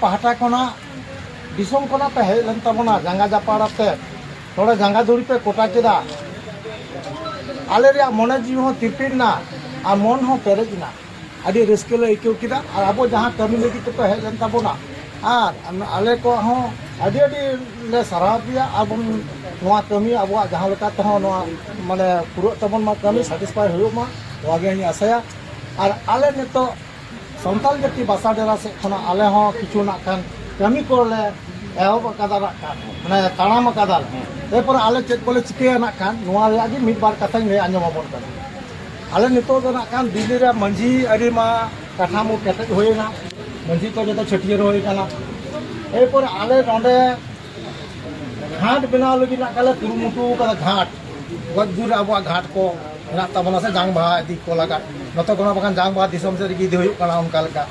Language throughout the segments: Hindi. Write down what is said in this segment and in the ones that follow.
पहाटा कोना दिसोम कोना पे हेज लन तबना जांगा जापाड़ाते थोड़ा जांगा दूरी पे कोटा केदा आले रे मने जीव हो तिरपिना आ मन हो पेरेजना आदि रिस्क ले इक्यो किदा और अब जहां कमी लगी तो पे हेज लन तबना और आले को हो आदि आदि ले सराह दिया अब नोआ कमी अब जहां लका तो नोआ माने पुरो तबन मा कमी सैटिस्फाई हुयो मा वागे नि आसाया और आले नितो संताल जाति बासा डेरा से खना आले हो किछु ना खान कमी कोले एहब कदार माने ताणाम कदार एपर आले चेक कोले चिके ना खान नोआ लागी मिद बार कथा ले आंजम बन कर आले नितो दो ना खान दिल्ली रे मंजी अरी मा कथा मु केटे होयना मंजी को जतो छटियर होय काना एपर आले नोंडे घाट बनाव लगी ना काले कुरुमुटु का घाट गजूर अब घाट को ना तबना से जांग बहा दी को लगा नतो कोना बखान जांग बहा दिसम से गी होय काना उनका लगा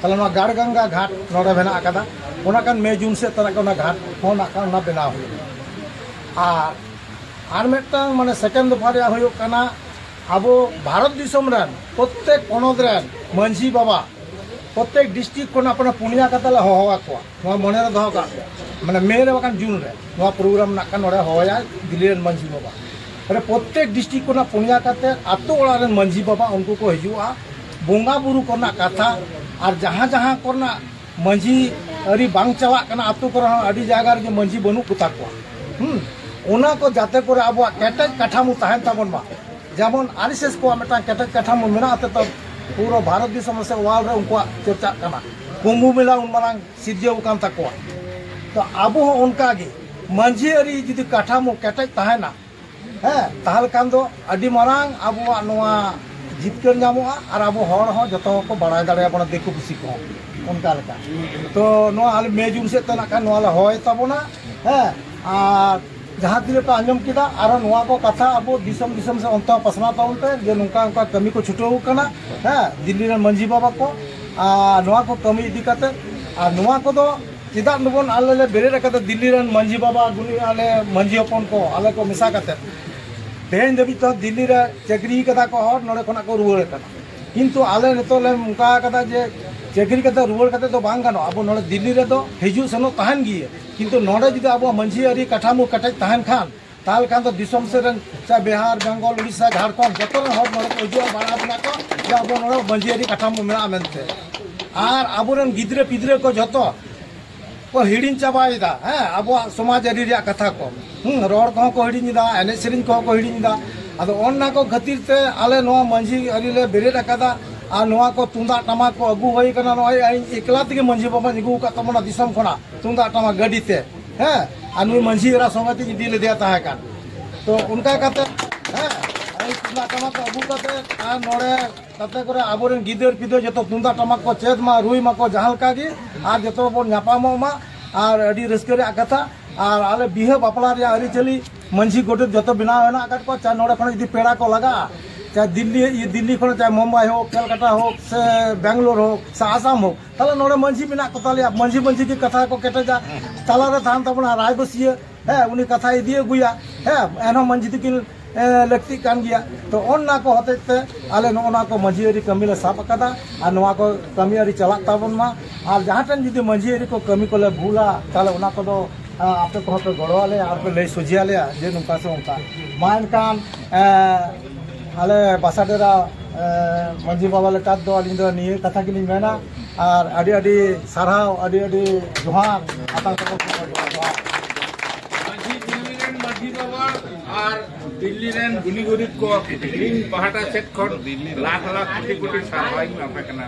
तले ना गाड़गंगा घाट नोडे बना आकादा ओना कान मे जून से तना कोना घाट होना कान ना बनाव आर मेटन माने सेकेंड दफा होय काना अब भारत दिसम रन प्रत्येक पनोद रन मंझी बाबा प्रत्येक डिस्ट्रिक्ट को अपना पुनिया कतला होवा को मने रे दहो का माने मे रे बखान जून रे नो प्रोग्राम ना कान नोडे होया दिल्ली रन मंझी बाबा अरे प्रत्येक डिस्ट्रिक्ट को पुनिया काते आतो ओड़ा रन मंझी बाबा उनको को हिजुआ बोंगा बुरु कोना कथा और जहां जहां कोना मंझी अरी बांग चला कना आतो को अडी जागा रे मंझी बनु कुता को ओना को जाते को अब केटेज काठामु ताहेन ताबन मा जेमन आरएसएस को मेटा केटेज काठामु मेना आते तो पूरा भारत दिसम से वाल रे उनको चर्चा कना कुंभ मेला उन मांग सिरजेव कान तको तो अब उनका गे मंझी अरी जुदी काठामु केटेज ताहेना है ताहल कान दो अडी मारांग अबुआ नोआ जितकर नामोआ और अब हर हो जतो को बड़ा दाड़े बना देखो खुशी को उनका लका तो नोआ आले मे जून से तना का नोआ होय तबना है आ जहां तिरे पे आंजम किदा और नोआ को कथा अब दिसम दिसम से अंत पसना ताउनते जे नुका उनका कमी को छुटो कना है दिल्ली रे मंझी बाबा को नोआ को कमी इदी काते आ नोआ को दो चिदा नबन आले ले बेरे रकाते दिल्ली रे मंझी बाबा गुनी आले मंझी अपन को आले को मिसा काते तेन दबी तो दिल्ली रे चेकरी कदा को हर नोडे खना को रुवर कना किंतु आले नितो ले मुका कदा जे चेकरी कदा रुवर कते तो बांग गानो अब नोडे दिल्ली रे दो हिजु सनो तहन गी किंतु नोडे जुदी अब मंझी अरी कठामु कटे तहन खान ताल खान तो दिसम से रन चा बिहार बंगाल उड़ीसा झारखंड जतो हर नोडे को हिजु बाड़ा बना को जे अब नोडे मंझी अरी कठामु मेना मेनते आर अबरन गिद्रे पिद्रे को जतो को हिड़िन चाबाइदा है अब समाज अरी रे कथा को रोड को हिड़िदा एने सेरिन को हिड़िदा अदो ओन्ना को खातिर ते आले नो मंझी अरी ले बेरे रकादा आ नोआ को तुंदा टमा को अगु होई कना नो एकला तके मंझी बाबा निगु का तमना दिसम खना तुंदा टमा गडी ते है अनु मंझी रा संगति इदी ले दिया ता का तो उनका कते है आई तुंदा टमा को अगु कते आ नोरे तते करे आबोरन गिदर पिदर जतो तुंदा टमा को चेद मा रुई मा को जहाल का गी आ जतो बन न्यापामो मा और अडी रस्कर कथा और आले बिहे बापला रे अरी चली मंझी गोटे जतो बिना होना आकाट को चा नोडे खन यदि पेड़ा को लगा चाहे दिल्ली खन चाहे मुंबई हो कलकत्ता हो से बेंगलोर हो से आसाम हो ताले नोडे मंझी बिना कतालिया मंझी मंझी की कथा को केटे जा ताला रे थान तबना रायबसिया है उनी कथा इदी गुया है एनो मंझी दिकिन लगती कान गया तो ओन्ना को होते आले नोना को मंझी अरी कमी ले साप कदा और नोआ को कमी अरी चला ताबन मा और जहां टन जुदी मंझी अरी को कमी को ले भूला ताले ओना को दो आपे को पे गड़वाले और पे ले सुजियाले जे नुका से उनका मान कान आले बासाडेरा मंझी बाबा ले काद दो अलिन दो निये कथा किनि मेना और अडी अडी साराव अडी अडी जोहार आता को मंझी बाबा और दिल्ली रेन गुनी गरीब को इन पहाटा सेट खन लाख लाख कोटी कोटी सारवाई में आपे कना